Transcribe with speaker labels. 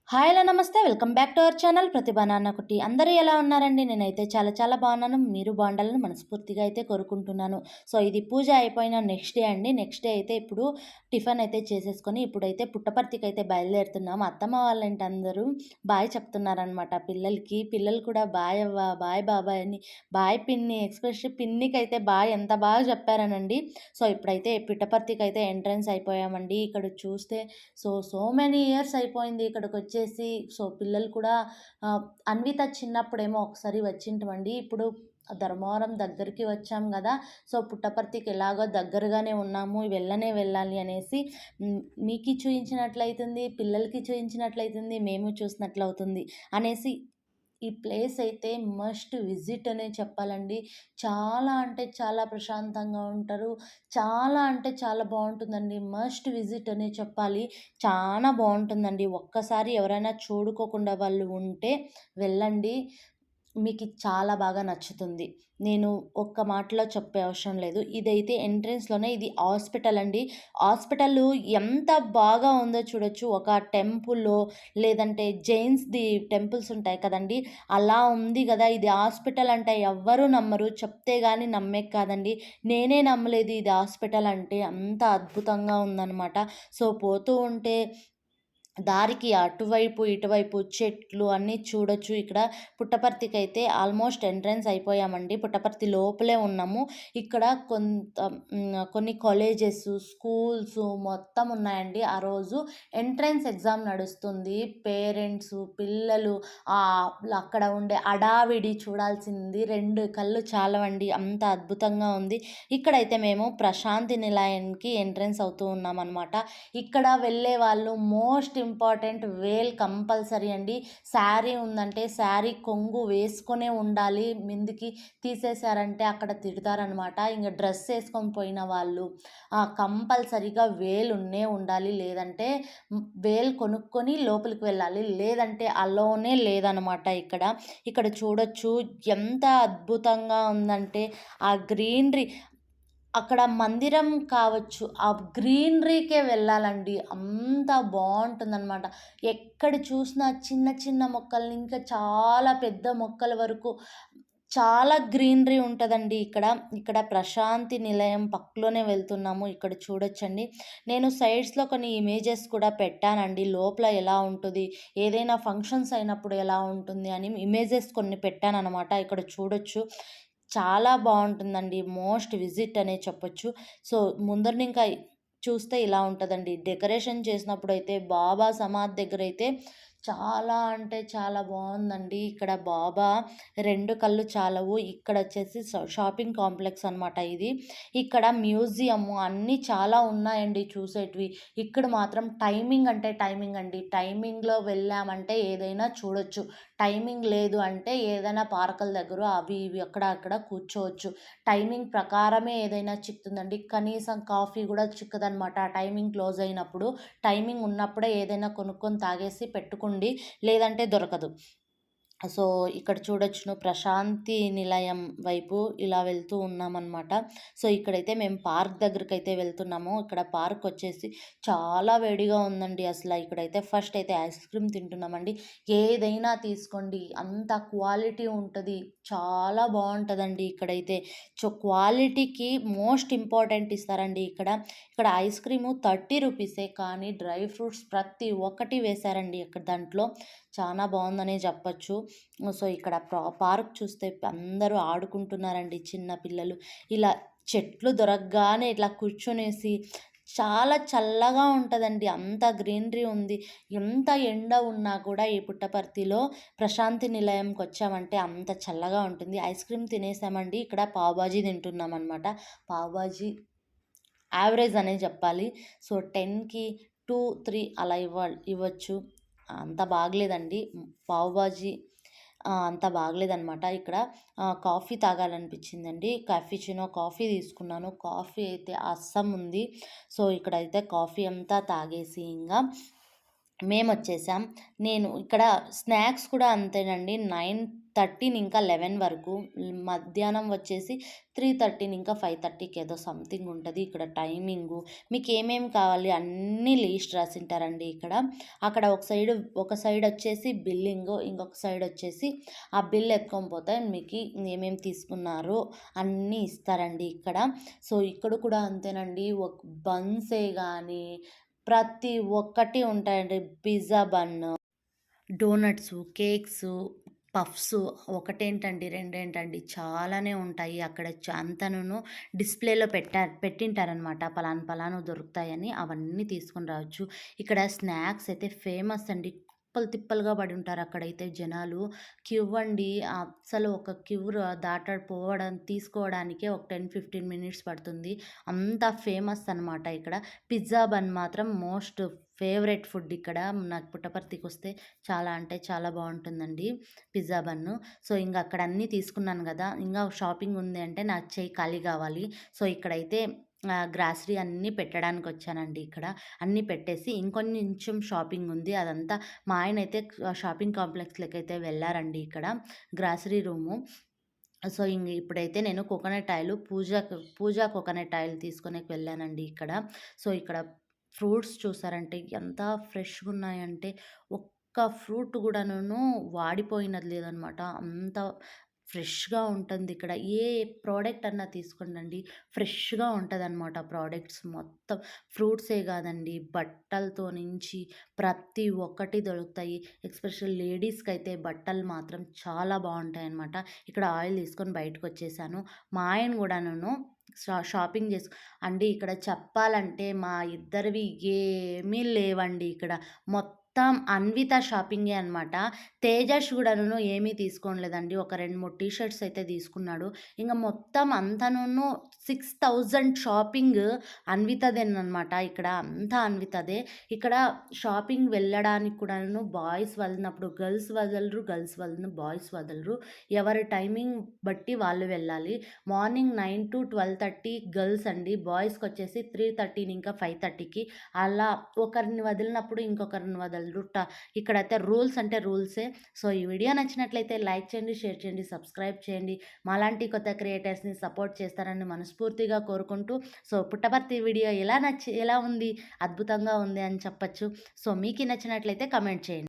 Speaker 1: Hi hello నమస్తే welcome back to our channel Pratibha నాన్నకుట్టి. అందరూ ఎలా ఉన్నారండి? నేనైతే చాలా చాలా బాగున్నాను. మీరు బాగుండాలని మనస్ఫూర్తిగా అయితే కోరుకుంటున్నాను. సో ఇది పూజ అయిపోయిన నెక్స్ట్ డే అండి. నెక్స్ట్ డే అయితే ఇప్పుడు టిఫిన్ అయితే చేసేసుకొని ఇప్పుడైతే పుట్టపర్తికి అయితే బయలుదేరుతున్నాము. అత్తమ్మ వాళ్ళంటే అందరూ బాయ్ చెప్తున్నారనమాట పిల్లలకి. పిల్లలు కూడా బాయ్ అవ్వ, బాయ్ బాబాయ్ అని, బాయ్ పిన్ని, ఎక్స్ప్రెషన్ పిన్నికి అయితే బాయ్ ఎంత బాగా చెప్పారనండి. సో ఇప్పుడైతే పుట్టపర్తికి అయితే ఎంట్రన్స్ అయిపోయామండి. ఇక్కడ చూస్తే సో మెనీ ఇయర్స్ అయిపోయింది ఇక్కడికొచ్చేసి. సో పిల్లలు కూడా అన్విత చిన్నప్పుడేమో ఒకసారి వచ్చింటిమండి. ఇప్పుడు ధర్మవరం దగ్గరికి వచ్చాం గదా! సో పుట్టపర్తికి ఎలాగో దగ్గరగానే ఉన్నాము. వెళ్ళాలి అనేసి మీకు చూయించినట్లయితుంది, పిల్లలకి చూయించినట్లయితుంది, మేము చూసినట్లవుతుంది అనేసి ఈ ప్లేస్ అయితే మస్ట్ విజిట్ అనే చెప్పాలండి. చాలా అంటే చాలా ప్రశాంతంగా ఉంటారు. చాలా అంటే చాలా బావుంటుందండి. మస్ట్ విజిట్ అనే చెప్పాలి. చానా బావుంటుందండి. ఒక్కసారి ఎవరైనా చూడుకోకుండా వాళ్ళు ఉంటే వెళ్ళండి. మీకి చాలా బాగా నచ్చుతుంది. నేను ఒక్క మాటలో చెప్పే అవసరం లేదు. ఇదైతే ఎంట్రన్స్‌లోనే ఇది హాస్పిటల్ అండి. హాస్పిటలు ఎంత బాగా ఉందో చూడొచ్చు. ఒక టెంపుల్లో లేదంటే జైన్స్‌ది టెంపుల్స్ ఉంటాయి కదండీ! అలా ఉంది గదా! ఇది హాస్పిటల్ అంటే ఎవ్వరు నమ్మరు. చెప్తే గాని నమ్మేకి కాదండి. నేనే నమ్మలేదు ఇది హాస్పిటల్ అంటే. అంత అద్భుతంగా ఉందనమాట. సో పోతూ ఉంటే దారికి అటువైపు, ఇటువైపు చెట్లు అన్నీ చూడొచ్చు. ఇక్కడ పుట్టపర్తికైతే ఆల్మోస్ట్ ఎంట్రన్స్ అయిపోయామండి. పుట్టపర్తి లోపలే ఉన్నాము. ఇక్కడ కొన్ని కాలేజెసు, స్కూల్సు మొత్తం ఉన్నాయండి. ఆ రోజు ఎంట్రన్స్ ఎగ్జామ్ నడుస్తుంది. పేరెంట్సు, పిల్లలు అక్కడ ఉండే హడావిడి చూడాల్సింది 2 కళ్ళు చాలవండి. అంత అద్భుతంగా ఉంది. ఇక్కడైతే మేము ప్రశాంతి నిలయానికి ఎంట్రన్స్ అవుతూ ఉన్నామనమాట. ఇక్కడ వెళ్ళే వాళ్ళు మోస్ట్ ఇంపార్టెంట్ వేల్ కంపల్సరీ అండి. శారీ ఉందంటే శారీ కొంగు వేసుకొనే ఉండాలి. మిందికి తీసేశారంటే అక్కడ తిడతారనమాట. ఇంక డ్రెస్ వేసుకొని పోయిన వాళ్ళు కంపల్సరీగా వేలున్నే ఉండాలి. లేదంటే వేలు కొనుక్కొని లోపలికి వెళ్ళాలి. లేదంటే అలోనే లేదనమాట ఇక్కడ. ఇక్కడ చూడొచ్చు ఎంత అద్భుతంగా ఉందంటే ఆ గ్రీనరీ అక్కడ మందిరం కావచ్చు. ఆ గ్రీనరీకే వెళ్ళాలండి. అంత బావుంటుందనమాట. ఎక్కడ చూసినా చిన్న చిన్న మొక్కల్ని ఇంకా చాలా పెద్ద మొక్కల వరకు చాలా గ్రీనరీ ఉంటదండి ఇక్కడ. ఇక్కడ ప్రశాంతి నిలయం పక్కలోనే వెళ్తున్నాము. ఇక్కడ చూడొచ్చండి. నేను సైడ్స్‌లో కొన్ని ఇమేజెస్ కూడా పెట్టానండి. లోపల ఎలా ఉంటది, ఏదైనా ఫంక్షన్స్ అయినప్పుడు ఎలా ఉంటుంది అని ఇమేజెస్ కొన్ని పెట్టాననమాట. ఇక్కడ చూడొచ్చు. చాలా బావుంటుందండి. మోస్ట్ విజిట్ అనే చెప్పొచ్చు. సో, ముందరనింకా చూస్తే ఇలా ఉంటదండి. డెకరేషన్ చేసినప్పుడైతే బాబా సమాధి దగ్గరైతే చాలా అంటే చాలా బావుందండి. ఇక్కడ బాబా 2 కళ్ళు చాలవు. ఇక్కడొచ్చేసి షాపింగ్ కాంప్లెక్స్ అనమాట ఇది. ఇక్కడ మ్యూజియము అన్నీ చాలా ఉన్నాయండి చూసేటివి. ఇక్కడ మాత్రం టైమింగ్ అంటే టైమింగ్ అండి. టైమింగ్‌లో వెళ్ళామంటే ఏదైనా చూడొచ్చు. టైమింగ్ లేదు అంటే ఏదైనా పార్కుల దగ్గర అవి ఇవి అక్కడ అక్కడ కూర్చోవచ్చు. టైమింగ్ ప్రకారమే ఏదైనా చిక్కుతుందండి. కనీసం కాఫీ గూడా చిక్కదనమాట ఆ టైమింగ్ క్లోజ్ అయినప్పుడు. టైమింగ్ ఉన్నప్పుడే ఏదైనా కొనుక్కొని తాగేసి పెట్టుకోండి. లేదంటే దొరకదు. సో, ఇక్కడ చూడొచ్చును ప్రశాంతి నిలయం వైపు ఇలా వెళ్తూ ఉన్నామనమాట. సో, ఇక్కడైతే మేము పార్క్ దగ్గరకైతే వెళ్తున్నాము. ఇక్కడ పార్క్ వచ్చేసి చాలా వేడిగా ఉందండి అసల. ఇక్కడైతే ఫస్ట్ అయితే ఐస్ క్రీమ్ తింటున్నామండి. ఏదైనా తీసుకోండి అంత క్వాలిటీ ఉంటది. చాలా బావుంటదండి ఇక్కడైతే. సో, క్వాలిటీకి మోస్ట్ ఇంపార్టెంట్ ఇస్తారండి ఇక్కడ. ఇక్కడ ఐస్ క్రీము 30 రూపీసే కానీ డ్రై ఫ్రూట్స్ ప్రతి ఒక్కటి వేశారండి ఇక్కడ దాంట్లో. చానా బావుందనే చెప్పొచ్చు. సో, ఇక్కడ పార్క్ చూస్తే అందరూ ఆడుకుంటున్నారండి చిన్న పిల్లలు. ఇలా చెట్లు దొరకగానే ఇట్లా కూర్చొనేసి చాలా చల్లగా ఉంటదండి. అంత గ్రీనరీ ఉంది. ఎంత ఎండ ఉన్నా కూడా ఈ పుట్టపర్తిలో ప్రశాంతి నిలయంకొచ్చామంటే అంత చల్లగా ఉంటుంది. ఐస్ క్రీమ్ తినేసామండి. ఇక్కడ పావు బాజీ తింటున్నామనమాట. పావు బాజీ యావరేజ్ అనే చెప్పాలి. సో, 10కి 2, 3 అలా ఇవ్వచ్చు. అంత బాగలేదండి. పావు బాజీ అంత బాగలేదనమాట. ఇక్కడ కాఫీ తాగాలనిపించిందండి. క్యాఫిచినో కాఫీ తీసుకున్నాను. కాఫీ అయితే అస్సం ఉంది. సో, ఇక్కడైతే కాఫీ అంతా తాగేసి ఇంగా మేమొచ్చేసాం. నేను ఇక్కడ స్నాక్స్ కూడా అంతేనండి. 9:30 ఇంకా 11 వరకు. మధ్యాహ్నం వచ్చేసి 3:30 ఇంకా 5:30కి ఏదో సంథింగ్ ఉంటది ఇక్కడ టైమింగు. మీకేమేమి కావాలి అన్నీ లిస్ట్ రాసింటారండి ఇక్కడ. అక్కడ ఒక సైడొచ్చేసి బిల్లింగు, ఇంకొక సైడొచ్చేసి ఆ బిల్ ఎత్తుకొని పోతే మీకి ఏమేమి తీసుకున్నారో అన్నీ ఇస్తారండి ఇక్కడ. సో, ఇక్కడ కూడా అంతేనండి. బన్సే గానీ ప్రతి ఒక్కటి ఉంటాయండి. పిజ్జా బన్ను, డోనట్సు, కేక్సు, పఫ్సు ఒకటేంటండి, రెండేంటండి చాలానే ఉంటాయి. అక్కడ అంతనును డిస్‌ప్లేలో పెట్టింటారనమాట. పలానా పలానావి దొరుకుతాయని అవన్నీ తీసుకొని రావచ్చు. ఇక్కడ స్నాక్స్ అయితే ఫేమస్ అండి. కుప్పలు తిప్పలుగా పడి ఉంటారు అక్కడైతే జనాలు. క్యూ అండి. అస్సలు ఒక క్యూ తీసుకోవడానికే ఒక 10, 15 మినిట్స్ పడుతుంది. అంత ఫేమస్ అనమాట ఇక్కడ. పిజ్జా బన్ మాత్రం మోస్ట్ ఫేవరెట్ ఫుడ్ ఇక్కడ. నాకు పుట్టపర్తికొస్తే చాలా అంటే చాలా బావుంటుందండి పిజ్జా బన్ను. సో, ఇంగ అక్కడ అన్నీ తీసుకున్నాను గదా! ఇంగా షాపింగ్ ఉంది అంటే నా చెయ్యి ఖాళీ గావాలి. సో, ఇక్కడైతే గ్రాసరీ అన్నీ పెట్టడానికొచ్చానండి ఇక్కడ. అన్నీ పెట్టేసి ఇంకొంచెం షాపింగ్ ఉంది. అదంతా మా ఆయనైతే షాపింగ్ కాంప్లెక్స్‌లోకైతే వెళ్లారండి ఇక్కడ. Grocery room. సో, ఇప్పుడైతే నేను కోకోనట్ ఆయిలు పూజా కోకోనట్ ఆయిల్ తీసుకొనేకి వెళ్ళానండి ఇక్కడ. సో, ఇక్కడ ఫ్రూట్స్ చూసారంటే ఎంత ఫ్రెష్‌గున్నాయంటే ఒక్క ఫ్రూట్ గూడాను వాడిపోయినది లేదనమాట. అంత ఫ్రెష్‌గా ఉంటుందిక్కడ. ఏ ప్రోడక్ట్ అన్నా తీసుకోండండి ఫ్రెష్‌గా ఉంటదనమాట ప్రోడక్ట్స్ మొత్తం. ఫ్రూట్సే గాదండి, బట్టలతో నుంచి ప్రతి ఒక్కటి దొరుకుతాయి. ఎస్పెషల్ లేడీస్‌కైతే బట్టలు మాత్రం చాలా బావుంటాయనమాట. ఇక్కడ ఆయిల్ తీసుకొని బయటకొచ్చేసాను. మా ఆయన గూడాను షాపింగ్ అండి ఇక్కడ చెప్పాలంటే మా ఇద్దరివి ఏమీ లేవండి ఇక్కడ. అన్విత షాపింగే అనమాట. తేజస్ గూడాను ఏమీ తీసుకోలేదండి. ఒక 2, 3 టీ షర్ట్స్ అయితే తీసుకున్నాడు. ఇంగ మొత్తం అంతాను 6,000 షాపింగ్ అన్వితదేననమాట. ఇక్కడ అంతా అన్వితదే. ఇక్కడ షాపింగ్ వెళ్ళడానికి కూడాను బాయ్స్ వదిలినప్పుడు బాయ్స్ వదలరు. ఎవరి టైమింగ్ బట్టి వాళ్ళు వెళ్ళాలి. మార్నింగ్ 9-12:30 గర్ల్స్ అండి. బాయ్స్‌కొచ్చేసి 3:30 ఇంకా 5:30కి అలా ఒకరిని వదిలినప్పుడు ఇంకొకరిని వదలరు. ఇక్కడైతే రూల్స్ అంటే రూల్సే. సో, ఈ వీడియో నచ్చినట్లయితే లైక్ చేయండి, షేర్ చేయండి, సబ్స్క్రైబ్ చేయండి. మాలాంటి కొత్త క్రియేటర్స్‌ని సపోర్ట్ చేస్తారని మనస్ఫూర్తిగా కోరుకుంటూ, సో, పుట్టపర్తి వీడియో ఎలా ఉంది? అద్భుతంగా ఉంది అని చెప్పొచ్చు. సో, మీకి నచ్చినట్లయితే కామెంట్ చేయండి.